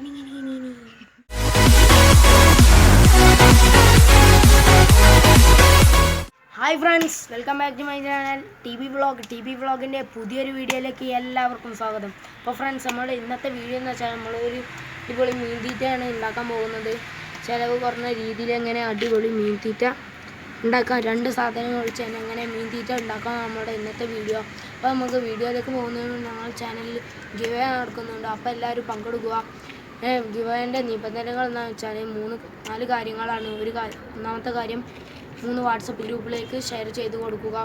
Hi friends, welcome back to my channel T B വ്ളോഗിൻ്റെ പുതിയൊരു വീഡിയോയിലേക്ക് എല്ലാവർക്കും സ്വാഗതം. അപ്പോൾ ഫ്രണ്ട്സ്, നമ്മുടെ ഇന്നത്തെ വീഡിയോ എന്ന് വെച്ചാൽ നമ്മളൊരു അടിപൊളി മീൻ തീറ്റയാണ് ഉണ്ടാക്കാൻ പോകുന്നത്. ചിലവ് കുറഞ്ഞ രീതിയിൽ എങ്ങനെ അടിപൊളി മീൻ തീറ്റ ഉണ്ടാക്കാം, 2 സാധനങ്ങൾ വെച്ച് തന്നെ എങ്ങനെ മീൻ തീറ്റ ഉണ്ടാക്കാം നമ്മുടെ ഇന്നത്തെ വീഡിയോ. അപ്പോൾ നമുക്ക് വീഡിയോയിലേക്ക് പോകുന്നതിന് ഞങ്ങൾ ചാനലിൽ ഗിവ് അവേ നടക്കുന്നുണ്ട്. അപ്പോൾ എല്ലാവരും പങ്കെടുക്കുക. ഗിവ് അവേൻ്റെ നിബന്ധനകൾ എന്താണെന്ന് വെച്ചാൽ 4 കാര്യങ്ങളാണ്. ഒന്നാമത്തെ കാര്യം 3 വാട്സപ്പ് ഗ്രൂപ്പിലേക്ക് ഷെയർ ചെയ്ത് കൊടുക്കുക,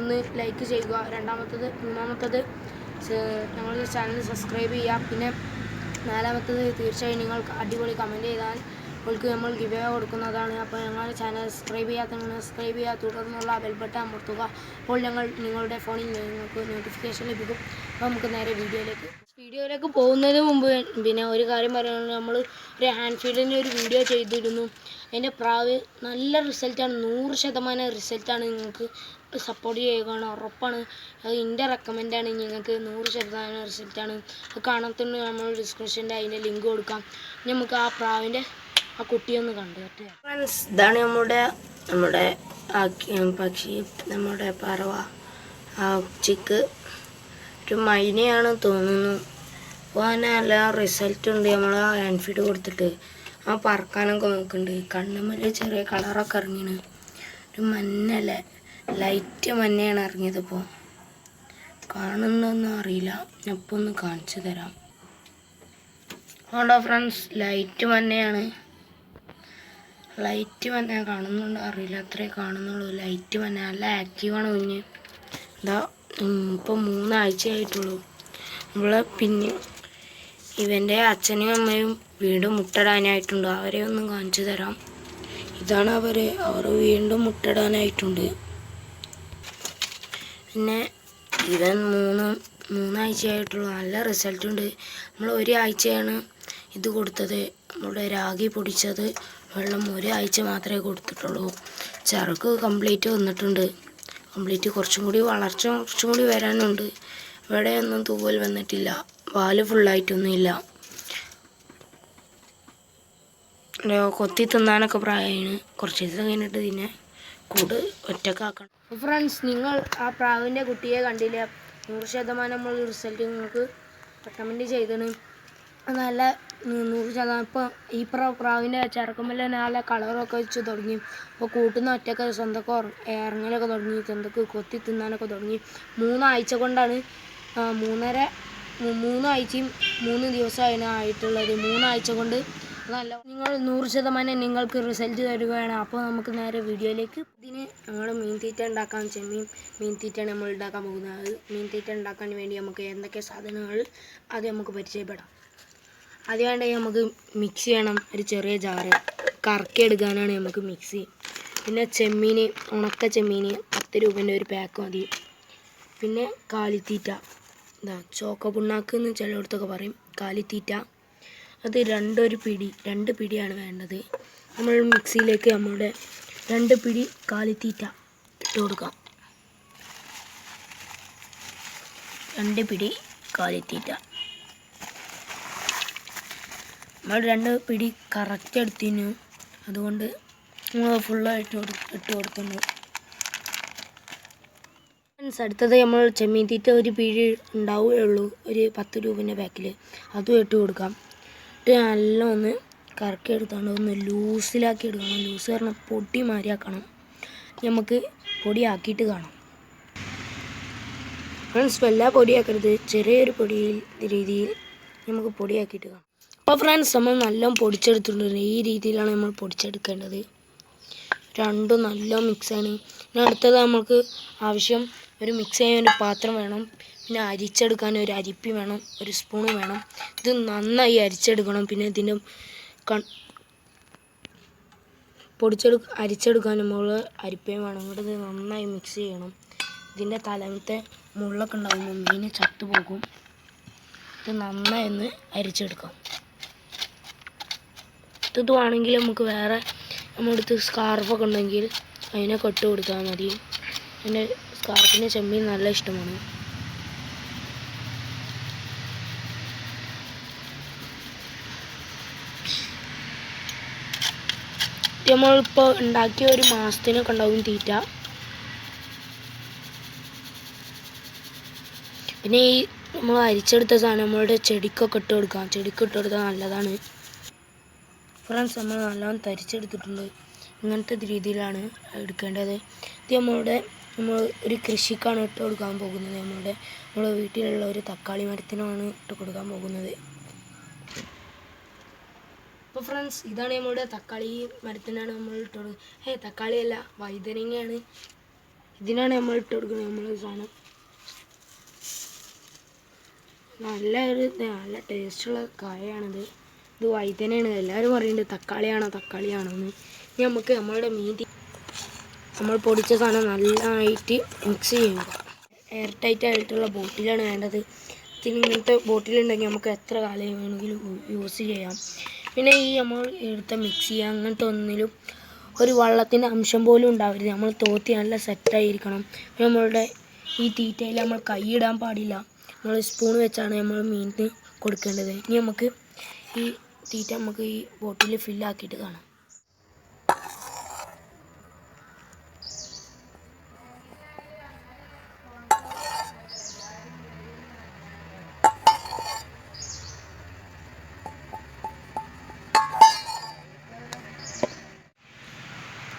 1 ലൈക്ക് ചെയ്യുക, മൂന്നാമത്തത് ഞങ്ങളുടെ ചാനൽ സബ്സ്ക്രൈബ് ചെയ്യുക, പിന്നെ 4മത്തത് തീർച്ചയായും നിങ്ങൾ അടിപൊളി കമൻറ്റ് ചെയ്താൽ നിങ്ങൾക്ക് നമ്മൾ ഗിവ് അവേ കൊടുക്കുന്നതാണ്. അപ്പോൾ ഞങ്ങളുടെ ചാനൽ സബ്സ്ക്രൈബ് ചെയ്യുക, തുടർന്നുള്ള ബെൽ ബട്ടൺ അമർത്തുക. അപ്പോൾ നിങ്ങളുടെ ഫോണിൽ നിങ്ങൾക്ക് നോട്ടിഫിക്കേഷൻ ലഭിക്കും. അപ്പോൾ നമുക്ക് നേരെ വീഡിയോയിലേക്ക് പോകുന്നതിന് മുമ്പ് പിന്നെ ഒരു കാര്യം പറയുന്നത്, നമ്മൾ ഒരു ഹാൻഡ് ഫീഡിൻ്റെ ഒരു വീഡിയോ ചെയ്തിരുന്നു. അതിൻ്റെ പ്രാവ് നല്ല റിസൾട്ടാണ്, 100% റിസൾട്ടാണ്. നിങ്ങൾക്ക് സപ്പോർട്ട് ചെയ്യുകയാണ്, ഉറപ്പാണ്. അത് എൻ്റെ റെക്കമെൻഡാണ്. നിങ്ങൾക്ക് 100% റിസൾട്ടാണ്. അത് കാണത്തുണ്ട്, നമ്മൾ ഡിസ്ക്രിപ്ഷൻ്റെ അതിൻ്റെ ലിങ്ക് കൊടുക്കാം. നമുക്ക് ആ പ്രാവിൻ്റെ ആ കുട്ടിയൊന്ന് കണ്ടുകട്ടെ. ഫ്രണ്ട്സ്, ഇതാണ് നമ്മുടെ പക്ഷി, നമ്മുടെ പറവ, ആ ചിക്ക് ഒരു മൈനയാണ് തോന്നുന്നു. അപ്പോൾ അതിന് നല്ല റിസൾട്ട് ഉണ്ട്. നമ്മൾ ആ ഹാൻഡ് ഫീഡ് കൊടുത്തിട്ട് ആ പറക്കാനൊക്കെ നോക്കുന്നുണ്ട്. കണ്ണുമ്മല് ചെറിയ കളറൊക്കെ ഇറങ്ങിയാണ്, ഒരു മഞ്ഞല്ലേ, ലൈറ്റ് മഞ്ഞയാണ് ഇറങ്ങിയതിപ്പോൾ. കാണുന്നൊന്നും അറിയില്ല, ഞാൻ ഇപ്പോൾ ഒന്ന് കാണിച്ചു തരാം. അതുകൊണ്ടോ ഫ്രണ്ട്സ്, ലൈറ്റ് മഞ്ഞ കാണുന്നുണ്ടോ അറിയില്ല, അത്രേ കാണുന്നുള്ളൂ. ലൈറ്റ് മഞ്ഞ നല്ല ആക്റ്റീവാണ് കുഞ്ഞ്. ഇതാ ഇപ്പോൾ 3 ആഴ്ചയായിട്ടുള്ളൂ. പിന്നെ ഇവൻ്റെ അച്ഛനും അമ്മയും വീണ്ടും മുട്ടയിടാനായിട്ടുണ്ട്. അവരെ ഒന്ന് കാണിച്ചു തരാം. ഇതാണ് അവർ വീണ്ടും മുട്ടയിടാനായിട്ടുണ്ട്. പിന്നെ ഇവൻ 3 ആഴ്ചയായിട്ടുള്ളൂ. നല്ല റിസൾട്ടുണ്ട്. നമ്മൾ 1 ആഴ്ചയാണ് ഇത് കൊടുത്തത്. നമ്മുടെ രാഗി പൊടിച്ചത് വെള്ളം 1 ആഴ്ച മാത്രമേ കൊടുത്തിട്ടുള്ളൂ. ചിറക് കംപ്ലീറ്റ് വന്നിട്ടുണ്ട്. കുറച്ചും കൂടി വരാനുണ്ട്. ഇവിടെ ഒന്നും തൂവൽ വന്നിട്ടില്ല, പാല് ഫുള്ളായിട്ടൊന്നുമില്ല. കൊത്തി തിന്നാനൊക്കെ പ്രായമാണ്. കുറച്ച് ദിവസം കഴിഞ്ഞിട്ട് ഇതിനെ കൂട് ഒറ്റക്കാക്കണം. ഫ്രണ്ട്സ്, നിങ്ങൾ ആ പ്രാവിൻ്റെ കുട്ടിയെ കണ്ടില്ല, 100% നമ്മൾ റിസൾട്ട് നിങ്ങൾക്ക് റെക്കമെൻഡ് ചെയ്തതാണ്. നല്ല 100%. ഇപ്പോൾ ഈ പ്രാവിൻ്റെ ചിറക്കുമ്പോൾ നല്ല കളറൊക്കെ വെച്ച് തുടങ്ങി. അപ്പോൾ കൂട്ടുന്ന ഒറ്റക്ക് സ്വന്തമൊക്കെ ഇറങ്ങലൊക്കെ തുടങ്ങി, സ്വന്തക്ക് കൊത്തി തിന്നാനൊക്കെ തുടങ്ങി. 3 ആഴ്ച കൊണ്ടാണ് 3 ആഴ്ചയും 3 ദിവസമാണ് ആയിട്ടുള്ളത്. 3 ആഴ്ച കൊണ്ട് നല്ല നിങ്ങൾ 100% നിങ്ങൾക്ക് റിസൾട്ട് തരുകയാണ്. അപ്പോൾ നമുക്ക് നേരെ വീഡിയോയിലേക്ക്. ഇതിന് നമ്മൾ മീൻ തീറ്റ ഉണ്ടാക്കാൻ മീൻ തീറ്റയാണ് നമ്മൾ ഉണ്ടാക്കാൻ പോകുന്നത്. മീൻ തീറ്റ ഉണ്ടാക്കാൻ വേണ്ടി നമുക്ക് എന്തൊക്കെ സാധനങ്ങൾ അത് നമുക്ക് പരിചയപ്പെടാം. അതുകൊണ്ട് നമുക്ക് മിക്സി വേണം, ഒരു ചെറിയ ജാറ്. കറക്കിയെടുക്കാനാണ് നമുക്ക് മിക്സി. പിന്നെ ഉണക്ക ചെമ്മീൻ 10 രൂപേൻ്റെ ഒരു പാക്ക് മതി. പിന്നെ കാലിത്തീറ്റ, ചോക്ക പുണ്ണാക്ക് എന്ന് ചിലയിടത്തൊക്കെ പറയും, കാലിത്തീറ്റ. അത് 2 പിടിയാണ് വേണ്ടത്. നമ്മൾ മിക്സിയിലേക്ക് നമ്മുടെ 2 പിടി കാലിത്തീറ്റ ഇട്ട് കൊടുക്കാം. 2 പിടി കാലിത്തീറ്റ നമ്മൾ 2 പിടി കറക്റ്റ് എടുത്തിനു. അതുകൊണ്ട് നമ്മൾ ഫുള്ളായിട്ട് ഇട്ട് കൊടുക്കുന്നു. അടുത്തത് നമ്മൾ ചെമ്മീൻ തീറ്റ 1 പിടി ഉണ്ടാവുകയുള്ളൂ, ഒരു 10 രൂപേൻ്റെ പാക്കിൽ. അതും ഇട്ട് കൊടുക്കാം. ഇട്ട് നല്ല ഒന്ന് കറക്കി എടുത്തോണ്ട് ഒന്ന് ലൂസിലാക്കി എടുക്കണം. ലൂസ് പറഞ്ഞാൽ പൊടി മാറിയാക്കണം. നമുക്ക് പൊടിയാക്കിയിട്ട് കാണാം. ഫ്രണ്ട്സ്, എല്ലാ പൊടിയാക്കരുത്, ചെറിയൊരു രീതിയിൽ നമുക്ക് പൊടിയാക്കിയിട്ട് കാണാം. അപ്പോൾ ഫ്രണ്ട്സ്, നമ്മൾ നല്ല പൊടിച്ചെടുത്തിട്ടുണ്ട്. ഈ രീതിയിലാണ് നമ്മൾ പൊടിച്ചെടുക്കേണ്ടത്. രണ്ടും നല്ല മിക്സാണ്. പിന്നെ അടുത്തത് നമുക്ക് ആവശ്യം ഒരു മിക്സ് ചെയ്യാൻ ഒരു പാത്രം വേണം. പിന്നെ അരിച്ചെടുക്കാൻ ഒരു അരിപ്പി വേണം, ഒരു സ്പൂണ് വേണം. ഇത് നന്നായി അരിച്ചെടുക്കണം. പിന്നെ ഇതിൻ്റെ അരിച്ചെടുക്കാൻ നമ്മൾ അരിപ്പയും വേണം. ഇവിടെ ഇത് നന്നായി മിക്സ് ചെയ്യണം. ഇതിൻ്റെ തലമത്തെ മുള്ളൊക്കെ ഉണ്ടാകുമ്പോൾ മീൻ ചത്തുപോകും. ഇത് നന്നായി ഒന്ന് അരിച്ചെടുക്കാം. ഇത് വേണമെങ്കിൽ നമുക്ക് വേറെ നമ്മളടുത്ത് സ്കാർഫൊക്കെ ഉണ്ടെങ്കിൽ അതിനെ കെട്ട് കൊടുത്താൽ മതി. എൻ്റെ സ്കാർഫിൻ്റെ ചെമ്മീൻ നല്ല ഇഷ്ടമാണ്. നമ്മളിപ്പോൾ ഉണ്ടാക്കിയ ഒരു മാസത്തിനൊക്കെ ഉണ്ടാവും തീറ്റ. പിന്നെ ഈ നമ്മൾ അരിച്ചെടുത്ത സാധനം നമ്മളുടെ ചെടിക്കൊക്കെ ഇട്ട് കൊടുക്കാം. ചെടിക്ക് ഇട്ട് കൊടുത്താൽ നല്ലതാണ്. ഫ്രണ്ട്സ്, നമ്മൾ നല്ലോണം തരിച്ചെടുത്തിട്ടുണ്ട്. ഇങ്ങനത്തെ രീതിയിലാണ് എടുക്കേണ്ടത്. ഇത് നമ്മൾ ഒരു കൃഷിക്കാണ് ഇട്ട് കൊടുക്കാൻ പോകുന്നത്. നമ്മുടെ വീട്ടിലുള്ള ഒരു തക്കാളി മരത്തിനാണ് ഇട്ട് കൊടുക്കാൻ പോകുന്നത്. അപ്പോൾ ഫ്രണ്ട്സ്, ഇതാണ് നമ്മളുടെ തക്കാളി മരത്തിനാണ് നമ്മൾ ഇട്ട് കൊടുക്കുന്നത്. തക്കാളിയല്ല, വഴുതനങ്ങയാണ്. ഇതിനാണ് നമ്മൾ ഇട്ട് കൊടുക്കുന്നത്. നമ്മൾ സാധനം നല്ല ടേസ്റ്റുള്ള കായാണിത്. ഇത് വഴുതനയാണ്. എല്ലാവരും പറയുന്നുണ്ട് തക്കാളിയാണോ എന്ന്. ഇനി നമുക്ക് നമ്മളുടെ നമ്മൾ പൊടിച്ച സാധനം നല്ലതായിട്ട് മിക്സ് ചെയ്യുക. എയർ ടൈറ്റ് ആയിട്ടുള്ള ബോട്ടിലാണ് വേണ്ടത്. ഇങ്ങനത്തെ ബോട്ടിലുണ്ടെങ്കിൽ നമുക്ക് എത്ര കാലം വേണമെങ്കിലും യൂസ് ചെയ്യാം. പിന്നെ ഈ നമ്മൾ എടുത്ത മിക്സി അങ്ങനത്തെ ഒന്നിലും ഒരു വെള്ളത്തിൻ്റെ അംശം പോലും ഉണ്ടാവരുത്. നമ്മൾ തോത്തി നല്ല സെറ്റായിരിക്കണം. നമ്മളുടെ ഈ തീറ്റയിൽ നമ്മൾ കൈയിടാൻ പാടില്ല. നമ്മൾ സ്പൂൺ വെച്ചാണ് നമ്മൾ മീനിന് കൊടുക്കേണ്ടത്. ഇനി നമുക്ക് ഈ തീറ്റ ഈ ബോട്ടിൽ ഫില്ലാക്കിയിട്ട് കാണാം.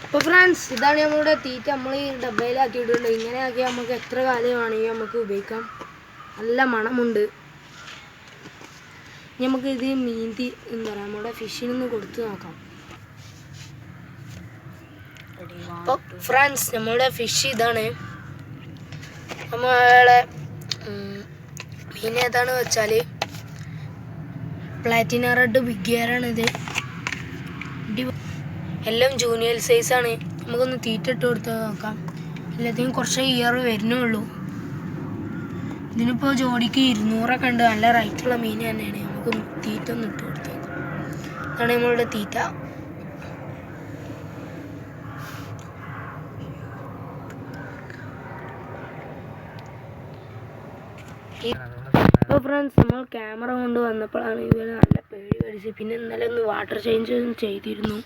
അപ്പോൾ ഫ്രണ്ട്സ്, ഇതാണ് നമ്മളുടെ തീറ്റ. നമ്മൾ ഈ ഡബ്ബയിലാക്കിയിട്ടുണ്ട്. ഇങ്ങനെ ആക്കിയാൽ നമുക്ക് എത്ര കാലം വേണമെങ്കിൽ നമുക്ക് ഉപയോഗിക്കാം. നല്ല മണമുണ്ട്. നമുക്ക് ഇത് എന്താ പറയുക, നമ്മുടെ ഫിഷിനൊന്ന് കൊടുത്ത് നോക്കാം. അപ്പോൾ ഫ്രണ്ട്സ്, നമ്മളുടെ ഫിഷ് ഇതാണ്. നമ്മളെ മീൻ ഏതാണെന്ന് വെച്ചാൽ പ്ലാറ്റിന റെഡ് ബിഗ് ഇയറാണിത്. എല്ലാം ജൂനിയർ സൈസാണ്. നമുക്കൊന്ന് തീറ്റ ഇട്ട് കൊടുത്ത് നോക്കാം. എല്ലാത്തിനും കുറച്ച് ഇയർ വരുന്നുള്ളൂ. ഇതിനിപ്പോൾ ജോഡിക്ക് 200 ഉണ്ട്. നല്ല റേറ്റുള്ള മീൻ തന്നെയാണ്. നമുക്ക് തീറ്റ ഒന്ന് ഇട്ട് കൊടുത്ത് നോക്കാം. അതാണ് നമ്മളുടെ തീറ്റ. അപ്പോൾ ഫ്രണ്ട്സ്, നമ്മൾ ക്യാമറ കൊണ്ട് വന്നപ്പോഴാണ് ഇവന് നല്ല പേടി പഠിച്ചത്. പിന്നെ ഇന്നലെ ഒന്ന് വാട്ടർ ചേഞ്ച് ചെയ്തിരുന്നു.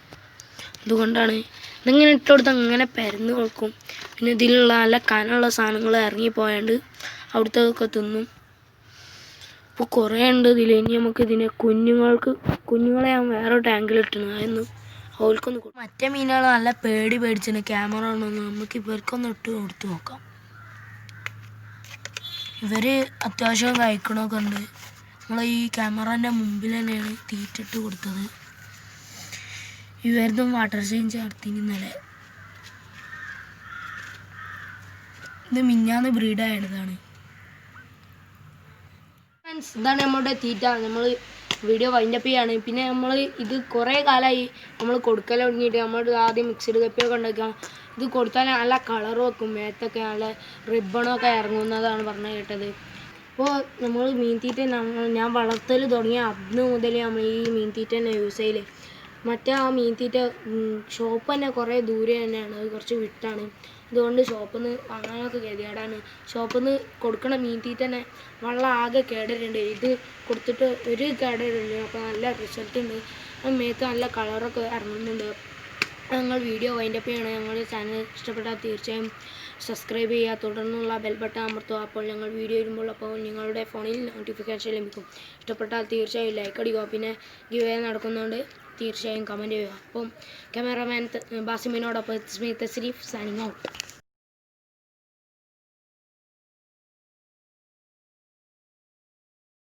അതുകൊണ്ടാണ് ഇതിങ്ങനെ ഇട്ട് കൊടുത്ത് അങ്ങനെ പരന്ന് കൊടുക്കും. പിന്നെ ഇതിലുള്ള നല്ല കനമുള്ള സാധനങ്ങൾ ഇറങ്ങിപ്പോയാണ്ട് അവിടുത്തെ തിന്നും. അപ്പോൾ കുറേ ഉണ്ട് ഇതിൽ. ഇനി നമുക്ക് ഇതിനെ കുഞ്ഞുങ്ങളെ ഞാൻ വേറെ ടാങ്കിലിട്ടണം. അതൊന്നും അവൾക്കൊന്ന് മറ്റേ മീനുകൾ നല്ല പേടിച്ചിന് ക്യാമറ ഉണ്ടോന്ന്. നമുക്ക് ഇവർക്കൊന്ന് ഇട്ട് കൊടുത്ത് നോക്കാം. ഇവർ അത്യാവശ്യം കഴിക്കണമൊക്കെ ഉണ്ട്. നമ്മൾ ഈ ക്യാമറേൻ്റെ മുമ്പിൽ തന്നെയാണ് തീറ്റിട്ട് കൊടുത്തത്. ഇവരുതും വാട്ടർ ചേഞ്ച് നടത്തിന് ഇന്നലെ. ഇത് മിഞ്ഞാന്ന് ബ്രീഡായതാണ്. ഇതാണ് നമ്മുടെ തീറ്റ. നമ്മൾ വീഡിയോ വൈൻഡപ്പ് ചെയ്യാണ്. പിന്നെ നമ്മൾ ഇത് കുറേ കാലമായി നമ്മൾ കൊടുക്കൽ തുടങ്ങിയിട്ട്. നമ്മൾ ആദ്യം മിക്സഡ് കപ്പിയൊക്കെ ഉണ്ടാക്കാം. ഇത് കൊടുത്താൽ നല്ല കളർ വെക്കും. മേത്തൊക്കെ നല്ല റിബണൊക്കെ ഇറങ്ങുന്നതാണ് പറഞ്ഞു കേട്ടത്. അപ്പോൾ നമ്മൾ മീൻ തീറ്റ ഞാൻ വളർത്തൽ തുടങ്ങിയ അന്ന് മുതൽ നമ്മൾ ഈ മീൻ തീറ്റ തന്നെ യൂസ് ചെയ്യല്. മറ്റേ ആ മീൻ തീറ്റ ഷോപ്പ് തന്നെ കുറേ ദൂരെ തന്നെയാണ്. അത് കുറച്ച് വിട്ടാണ്. അതുകൊണ്ട് ഷോപ്പിൽ നിന്ന് വാങ്ങാനൊക്കെ ഗതികേടാണ്. ഷോപ്പിൽ നിന്ന് കൊടുക്കണ മീൻ തീറ്റ തന്നെ വെള്ളം ആകെ കേടരുണ്ട്. ഇത് കൊടുത്തിട്ട് ഒരു കേടരില്ല. അപ്പോൾ നല്ല റിസൾട്ട് ഉണ്ട്. മേത്ത് നല്ല കളറൊക്കെ ഇറങ്ങുന്നുണ്ട്. ഞങ്ങൾ വീഡിയോ വൈൻഡപ്പ് ചെയ്യണം. ഞങ്ങളുടെ ചാനൽ ഇഷ്ടപ്പെട്ടാൽ തീർച്ചയായും സബ്സ്ക്രൈബ് ചെയ്യുക. തുടർന്നുള്ള ബെൽ ബട്ടൺ അമർത്തുക. അപ്പോൾ ഞങ്ങൾ വീഡിയോ വരുമ്പോൾ അപ്പോൾ നിങ്ങളുടെ ഫോണിൽ നോട്ടിഫിക്കേഷൻ ലഭിക്കും. ഇഷ്ടപ്പെട്ടാൽ തീർച്ചയായും ലൈക്ക് അടിക്കുക. പിന്നെ ഗിവ് അവേ നടക്കുന്നുണ്ട്. തീർച്ചയായും കമൻറ്റ് ചെയ്യുക. അപ്പം ക്യാമറാമാൻ ബാസിമിനോടൊപ്പം തസ്രീഫ് സൈനിങ് ഔട്ട്.